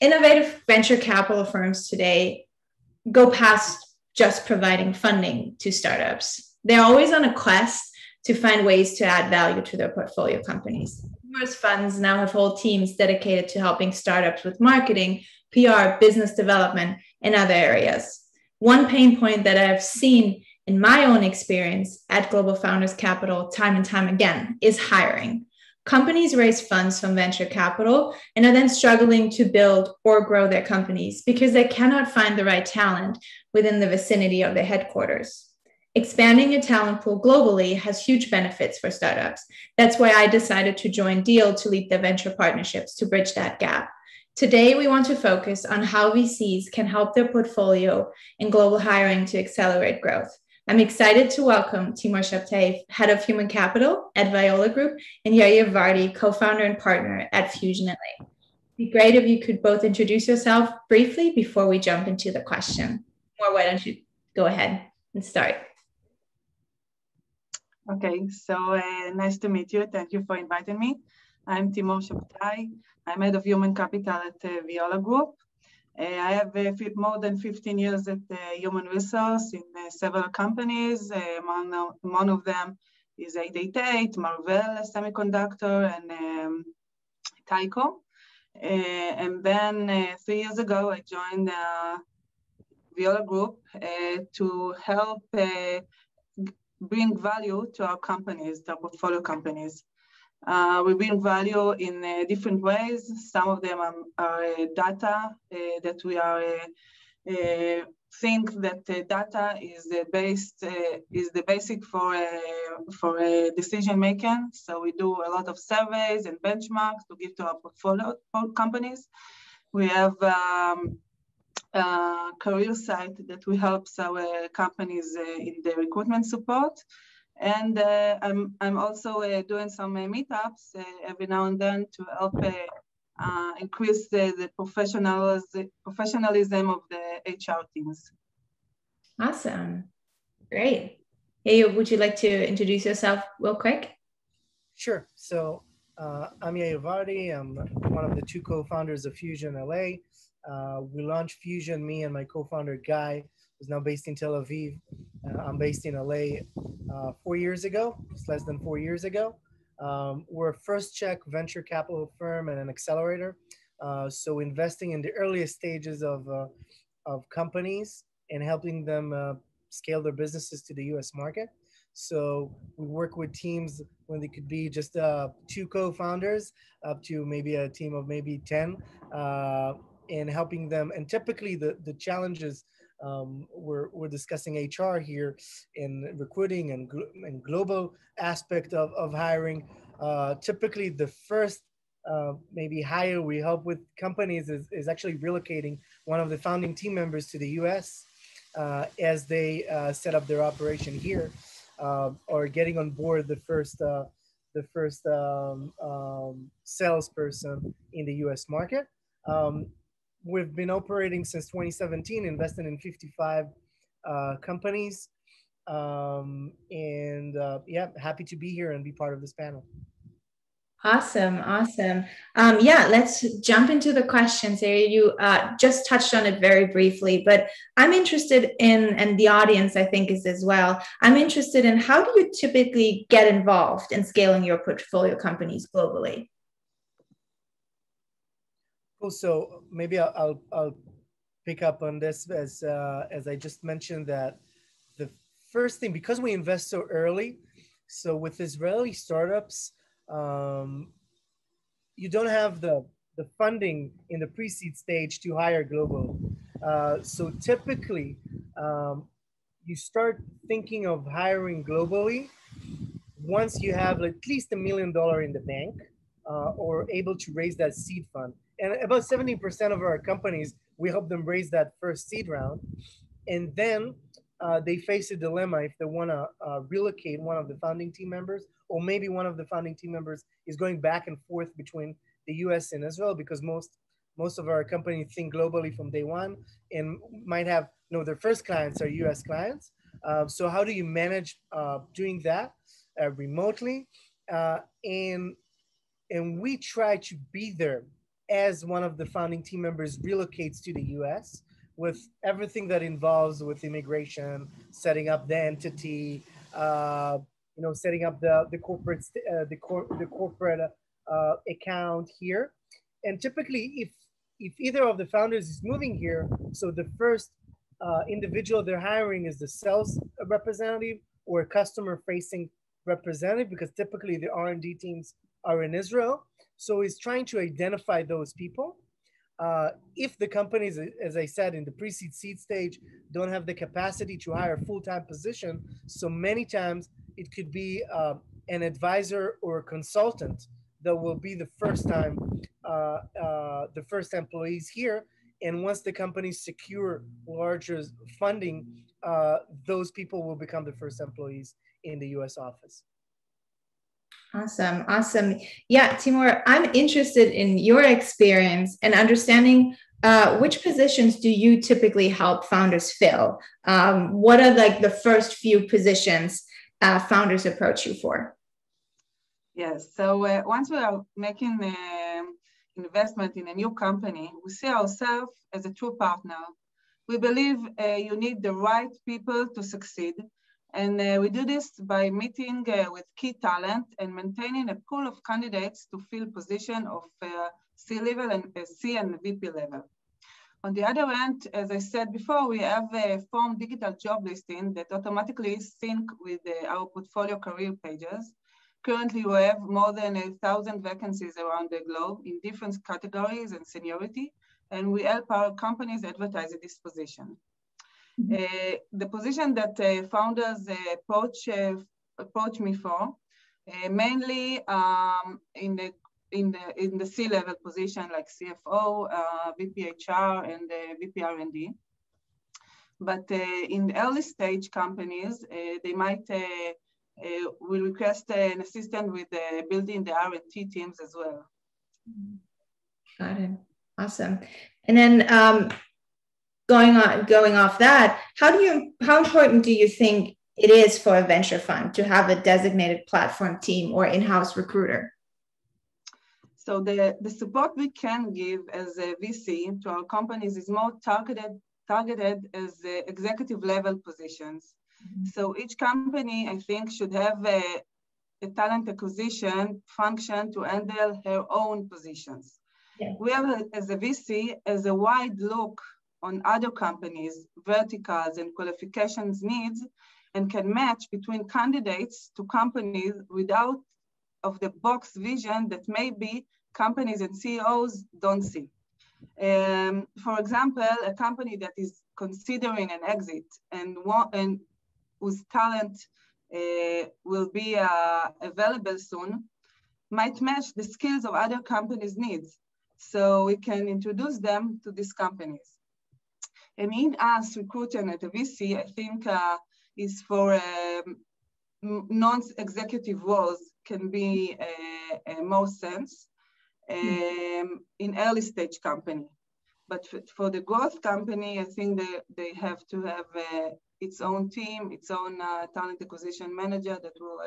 Innovative venture capital firms today go past just providing funding to startups. They're always on a quest to find ways to add value to their portfolio companies. Numerous funds now have whole teams dedicated to helping startups with marketing, PR, business development, and other areas. One pain point that I've seen in my own experience at Global Founders Capital time and time again is hiring. Companies raise funds from venture capital and are then struggling to build or grow their companies because they cannot find the right talent within the vicinity of their headquarters. Expanding your talent pool globally has huge benefits for startups. That's why I decided to join Deel to lead the venture partnerships to bridge that gap. Today, we want to focus on how VCs can help their portfolio in global hiring to accelerate growth. I'm excited to welcome Timur Shabtaev, Head of Human Capital at Viola Group, and Yair Vardi, co-founder and partner at Fusion LA. It'd be great if you could both introduce yourself briefly before we jump into the question. Or why don't you go ahead and start? Okay, so nice to meet you. Thank you for inviting me. I'm Timur Shabtaev. I'm Head of Human Capital at Viola Group. I have more than 15 years at human resource in several companies. One of them is 888, Marvell Semiconductor, and Tyco. And then 3 years ago, I joined Viola Group to help bring value to our companies, to our portfolio companies. We bring value in different ways. Some of them are data that we are think that data is the basic for decision making. So we do a lot of surveys and benchmarks to give to our portfolio companies. We have a career site that we help our companies in the recruitment support. And I'm also doing some meetups every now and then to help increase the professionalism of the HR teams. Awesome. Great. Hey, would you like to introduce yourself real quick? Sure. So I'm Yair Vardi. I'm one of the two co-founders of Fusion LA. We launched Fusion, me and my co-founder Guy, who's now based in Tel Aviv. I'm based in LA 4 years ago, just less than 4 years ago. We're a first check venture capital firm and an accelerator. So investing in the earliest stages of companies and helping them scale their businesses to the US market. So we work with teams when they could be just two co-founders up to maybe a team of maybe 10 and helping them. And typically the challenges, we're discussing HR here in recruiting and global aspect of hiring. Typically the first maybe hire we help with companies is actually relocating one of the founding team members to the US as they set up their operation here, or getting on board the first salesperson in the US market. We've been operating since 2017, investing in 55 companies. Yeah, happy to be here and be part of this panel. Awesome. Yeah, let's jump into the questions here. You just touched on it very briefly, but I'm interested in, and the audience I think is as well, I'm interested in how do you typically get involved in scaling your portfolio companies globally? Cool. So maybe I'll pick up on this as I just mentioned that the first thing, because we invest so early, so with Israeli startups, you don't have the funding in the pre-seed stage to hire global. So typically, you start thinking of hiring globally once you have at least $1 million in the bank or able to raise that seed fund. And about 70% of our companies, we help them raise that first seed round. And then they face a dilemma if they want to relocate one of the founding team members, or maybe one of the founding team members is going back and forth between the US and Israel, because most of our companies think globally from day one and might have, their first clients are US clients. So how do you manage doing that remotely? And we try to be there as one of the founding team members relocates to the US with everything that involves with immigration, setting up the entity, setting up the corporate account here. And typically, if either of the founders is moving here, so the first individual they're hiring is the sales representative or a customer-facing representative, because typically the R&D teams are in Israel. So he's trying to identify those people. If the companies, as I said, in the pre-seed seed stage, don't have the capacity to hire a full-time position, so many times it could be an advisor or a consultant that will be the first employees here. And once the companies secure larger funding, those people will become the first employees in the US office. Awesome. Awesome. Yeah, Timur, I'm interested in your experience and understanding which positions do you typically help founders fill? What are like the first few positions founders approach you for? Yes. So once we are making investment in a new company, we see ourselves as a true partner. We believe you need the right people to succeed. And we do this by meeting with key talent and maintaining a pool of candidates to fill position of C-level and C and VP level. On the other hand, as I said before, we have a form digital job listing that automatically sync with our portfolio career pages. Currently, we have more than 1,000 vacancies around the globe in different categories and seniority, and we help our companies advertise this position. The position that founders approach me for, mainly in the C-level position like CFO, VP HR, and VP R&D. But in early stage companies, they might will request an assistant with building the R&D teams as well. Got it. Awesome. And then going off that, how important do you think it is for a venture fund to have a designated platform team or in-house recruiter? So the support we can give as a VC to our companies is more targeted as executive level positions. Mm-hmm. So each company, I think, should have a talent acquisition function to handle her own positions. Yeah. We have, as a VC, as a wide look on other companies, verticals, and qualifications needs, and can match between candidates to companies without of the box vision that maybe companies and CEOs don't see. For example, a company that is considering an exit and whose talent will be available soon might match the skills of other companies' needs. So we can introduce them to these companies. And in-house recruiting at a VC, I think, is for non-executive roles can be most sense in early stage company. But for the growth company, I think they have to have its own team, its own talent acquisition manager that will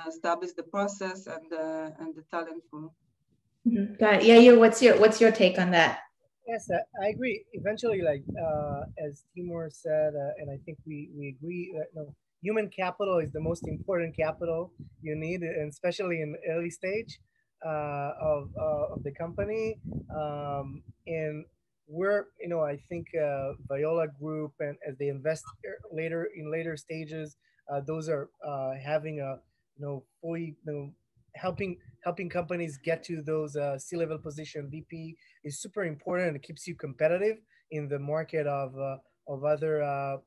establish the process and the talent pool. Mm-hmm. Got it. Yeah, what's your take on that? Yes, I agree. Eventually, like as Timur said, and I think we agree, human capital is the most important capital you need, and especially in the early stage of the company. And we're, I think Viola Group, and as they invest later stages, those are having a fully helping companies get to those C-level position. VP is super important, and it keeps you competitive in the market of other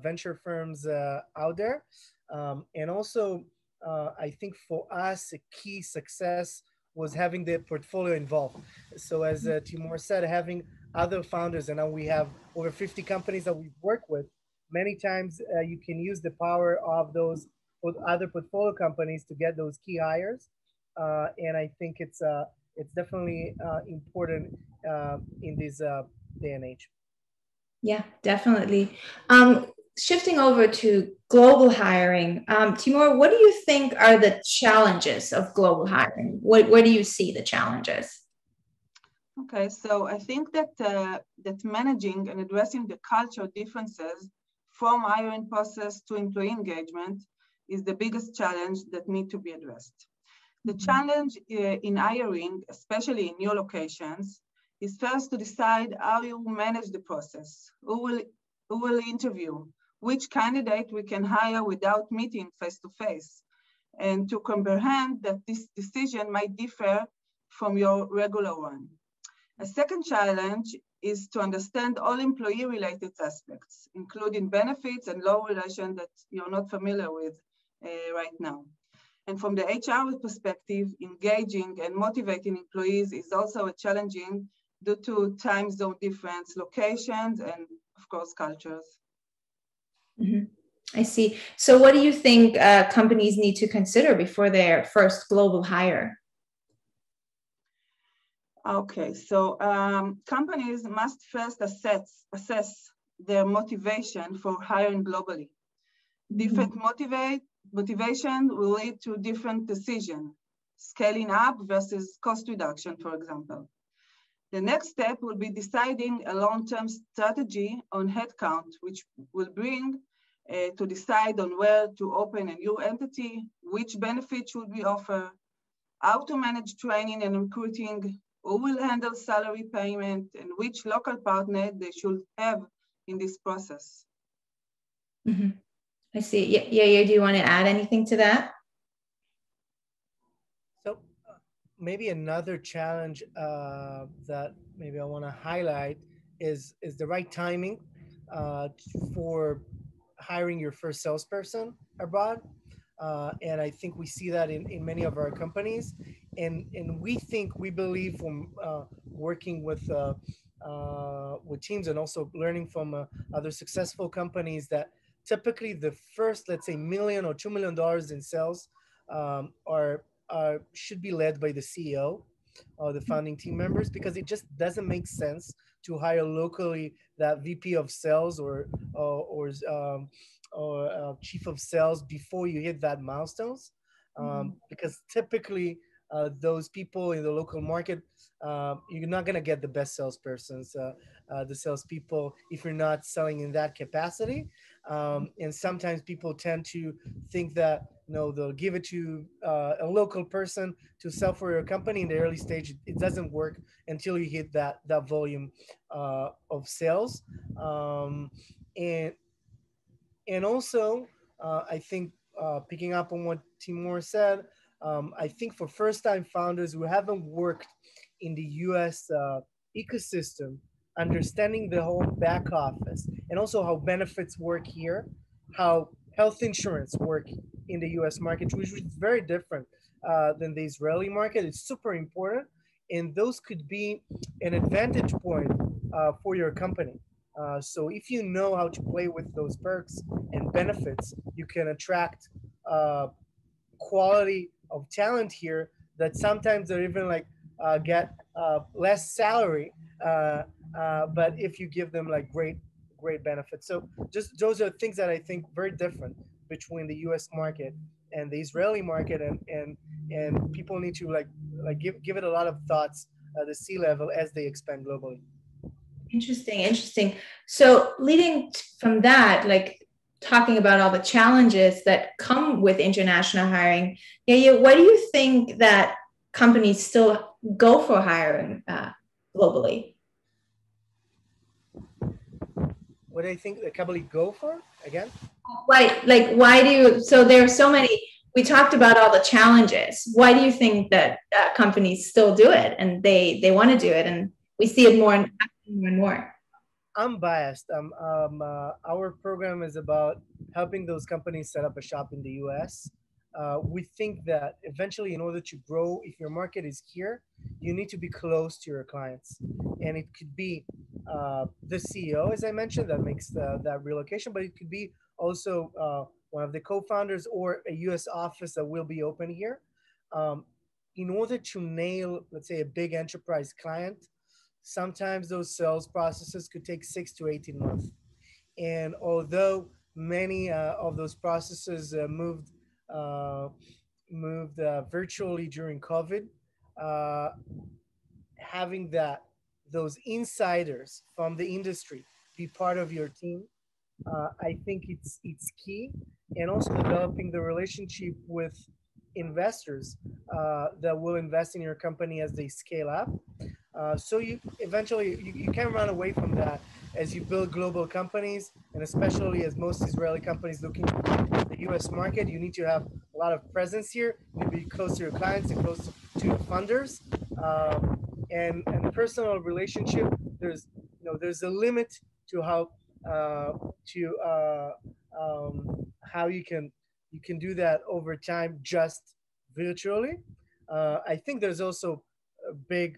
venture firms out there. And also, I think for us, a key success was having the portfolio involved. So as Timur said, having other founders, and now we have over 50 companies that we've worked with. Many times you can use the power of those other portfolio companies to get those key hires. And I think it's it's definitely important in this day and age. Yeah, definitely. Shifting over to global hiring, Timur, what do you think are the challenges of global hiring? Where do you see the challenges? Okay, so I think that that managing and addressing the cultural differences from hiring process to employee engagement is the biggest challenge that need to be addressed. The challenge in hiring, especially in new locations, is first to decide how you manage the process, who will interview, which candidate we can hire without meeting face-to-face, and to comprehend that this decision might differ from your regular one. A second challenge is to understand all employee-related aspects, including benefits and law relations that you're not familiar with right now. And from the HR perspective, engaging and motivating employees is also a challenging due to time zone difference, locations, and of course, cultures. Mm-hmm. I see. So what do you think companies need to consider before their first global hire? Okay, so companies must first assess their motivation for hiring globally. Different motivation will lead to different decisions, scaling up versus cost reduction, for example. The next step will be deciding a long-term strategy on headcount, which will bring to decide on where to open a new entity, which benefits should we offer, how to manage training and recruiting, who will handle salary payment, and which local partner they should have in this process. Mm-hmm. I see. Yeah. Do you want to add anything to that? So maybe another challenge that maybe I want to highlight is the right timing for hiring your first salesperson abroad. And I think we see that in many of our companies. And we believe from working with teams and also learning from other successful companies that typically the first, let's say, $1 million or $2 million in sales should be led by the CEO or the founding team members, because it just doesn't make sense to hire locally that VP of sales or chief of sales before you hit that milestones, because typically those people in the local market, you're not going to get the best salespersons, the salespeople, if you're not selling in that capacity. And sometimes people tend to think that they'll give it to a local person to sell for your company in the early stage. It doesn't work until you hit that volume of sales. And also, I think picking up on what Timur said, I think for first-time founders who haven't worked in the US ecosystem, understanding the whole back office and also how benefits work here, how health insurance work in the US market, which is very different than the Israeli market, is super important. And those could be an advantage point for your company. So if you know how to play with those perks and benefits, you can attract quality of talent here that sometimes they're even like get less salary, but if you give them like great benefits. So just those are things that I think very different between the US market and the Israeli market, and people need to like give it a lot of thoughts at the C-level as they expand globally. Interesting. So leading from that, like talking about all the challenges that come with international hiring, why do you think that companies still go for hiring globally? What do you think the company go for again? Why do you, so there are so many, we talked about all the challenges. Why do you think that companies still do it and they want to do it, and we see it more and more? I'm biased. Our program is about helping those companies set up a shop in the US. We think that eventually, in order to grow, if your market is here, you need to be close to your clients. And it could be the CEO, as I mentioned, that makes that relocation, but it could be also one of the co-founders or a US office that will be open here. in order to nail, let's say, a big enterprise client, sometimes those sales processes could take 6 to 18 months. And although many of those processes moved virtually during COVID, uh, having those insiders from the industry be part of your team, I think it's key, and also developing the relationship with investors that will invest in your company as they scale up. So you eventually you can run away from that as you build global companies, and especially as most Israeli companies looking at the U.S. market, you need to have a lot of presence here. You need to be close to your clients and close to your funders, and personal relationship. There's a limit to to how you can do that over time just virtually. I think there's also a big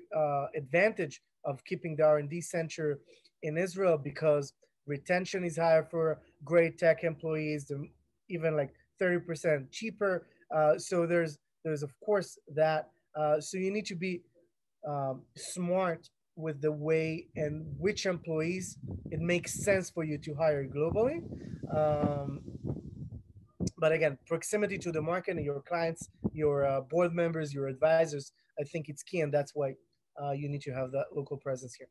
advantage of keeping the R&D center in Israel because retention is higher for great tech employees. They're even like 30% cheaper. So there's of course that. So you need to be smart with the way and which employees it makes sense for you to hire globally. Um, but again, proximity to the market and your clients, your board members, your advisors, I think it's key, and that's why you need to have that local presence here.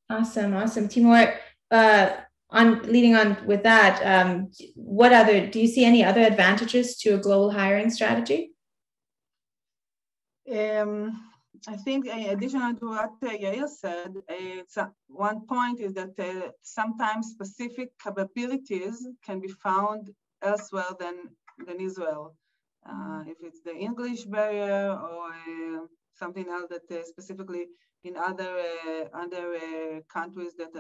Awesome. Timur, on leading on with that, do you see any other advantages to a global hiring strategy? I think additional to what Yair said, one point is that sometimes specific capabilities can be found elsewhere than Israel. If it's the English barrier or something else that specifically in other countries that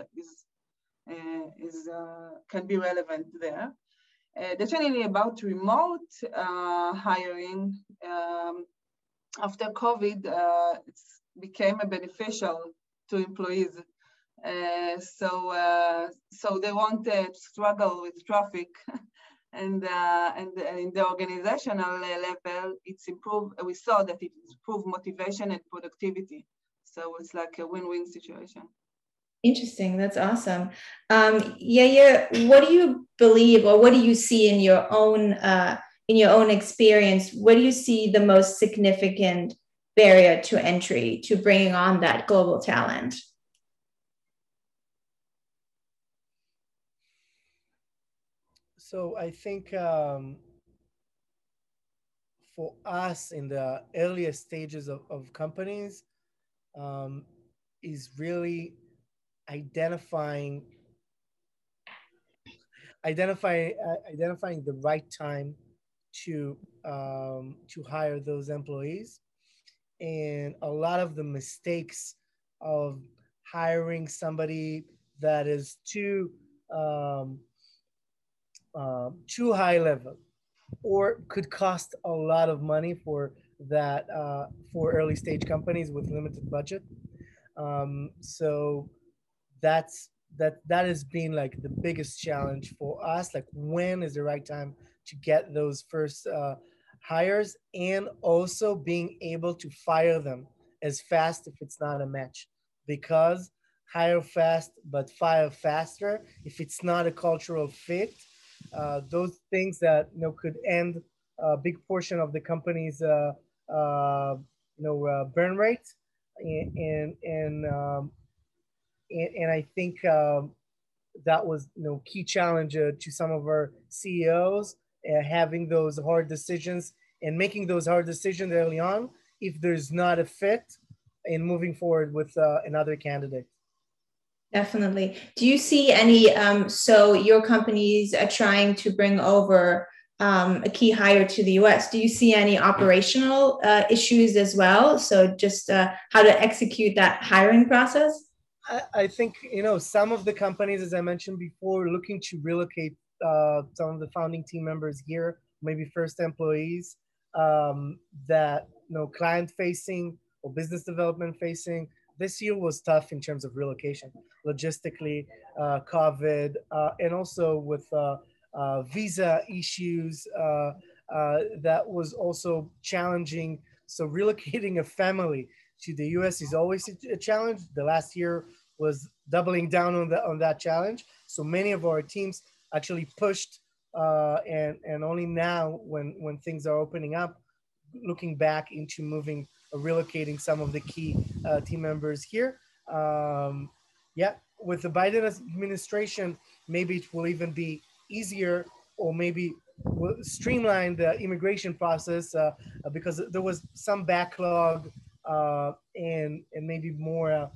can be relevant there. Definitely about remote hiring. After COVID, it became beneficial to employees. So they won't struggle with traffic, and in the organizational level, it's improved. We saw that it improved motivation and productivity. So it's like a win-win situation. Interesting. That's awesome. Yair, what do you believe, or what do you see in your own experience? What do you see the most significant barrier to entry to bringing on that global talent? So I think for us in the earliest stages of companies is really identifying the right time to hire those employees, and a lot of the mistakes of hiring somebody that is too high level or could cost a lot of money for that for early stage companies with limited budget. So that has been like the biggest challenge for us. Like, when is the right time to get those first hires, and also being able to fire them as fast if it's not a match, because hire fast but fire faster if it's not a cultural fit. Those things that could end a big portion of the company's burn rate, and I think that was key challenge to some of our CEOs, having those hard decisions and making those hard decisions early on if there's not a fit in moving forward with another candidate. Definitely. Do you see any, so your companies are trying to bring over a key hire to the US. Do you see any operational issues as well? So just how to execute that hiring process? I think, some of the companies, as I mentioned before, are looking to relocate some of the founding team members here, maybe first employees that, client facing or business development facing. This year was tough in terms of relocation, logistically, COVID, and also with visa issues. That was also challenging so relocating a family to the US is always a challenge. The last year was doubling down on that challenge. So many of our teams actually pushed, and only now when things are opening up, looking back into moving or relocating some of the key team members here. Yeah, with the Biden administration, maybe it will even be easier, or maybe will streamline the immigration process because there was some backlog and maybe more,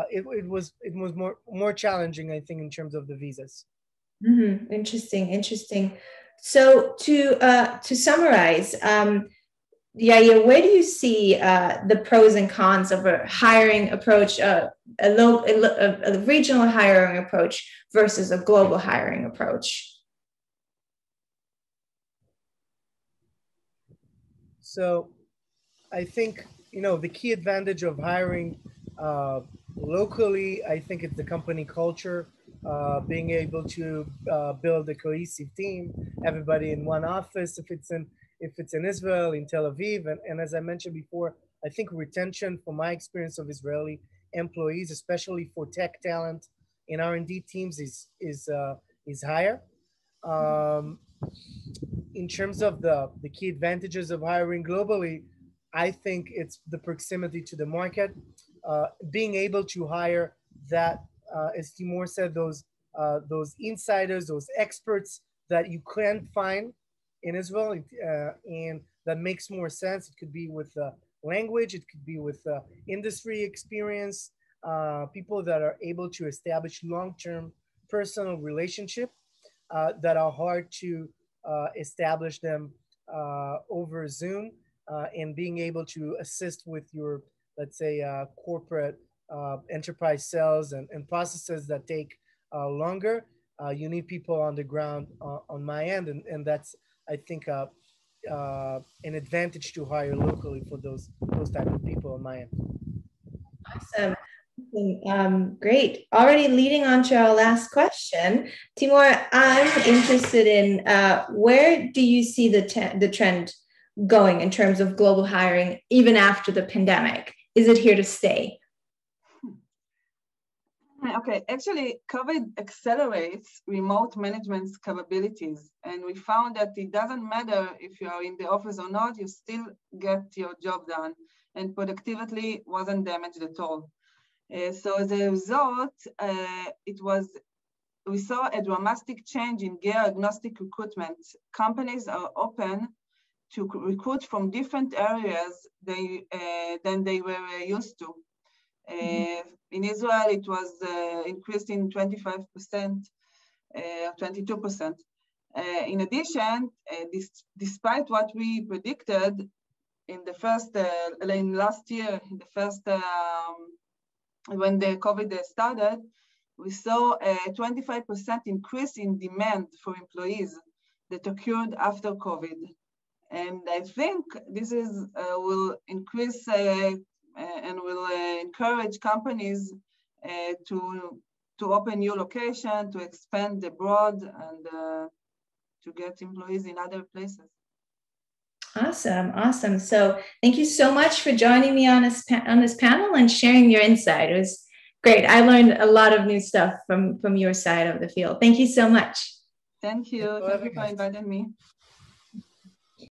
it was more challenging, I think, in terms of the visas. Mm-hmm. Interesting. So to summarize, Yair, where do you see the pros and cons of a hiring approach, a regional hiring approach versus a global hiring approach? So I think, the key advantage of hiring locally, I think it's the company culture, being able to build a cohesive team, everybody in one office, if it's in Israel, in Tel Aviv. And as I mentioned before, I think retention, from my experience of Israeli employees, especially for tech talent in R&D teams, is higher. In terms of the key advantages of hiring globally, I think it's the proximity to the market, being able to hire that, as Timur said, those insiders, those experts that you can't find in Israel, and that makes more sense. It could be with language, it could be with industry experience, people that are able to establish long-term personal relationship that are hard to establish them over Zoom, and being able to assist with your, let's say, corporate enterprise sales and processes that take longer. You need people on the ground on my end, and that's, I think, an advantage to hire locally for those type of people on my end. Awesome. Great. Already leading on to our last question, Timur, I'm interested in where do you see the trend going in terms of global hiring even after the pandemic? Is it here to stay? Okay, actually, COVID accelerates remote management's capabilities, and we found that it doesn't matter if you are in the office or not, you still get your job done, and productivity wasn't damaged at all. So as a result, we saw a dramatic change in gear-agnostic recruitment. Companies are open to recruit from different areas than they were used to. In Israel, it was increased in 25%, 22%. In addition, despite what we predicted in the first, in last year, in the first, when the COVID started, we saw a 25% increase in demand for employees that occurred after COVID. And I think this will increase and will encourage companies to open new location, to expand abroad, and to get employees in other places. Awesome. So thank you so much for joining me on this panel and sharing your insight. It was great. I learned a lot of new stuff from your side of the field. Thank you so much. Thank you. Thank you for inviting me.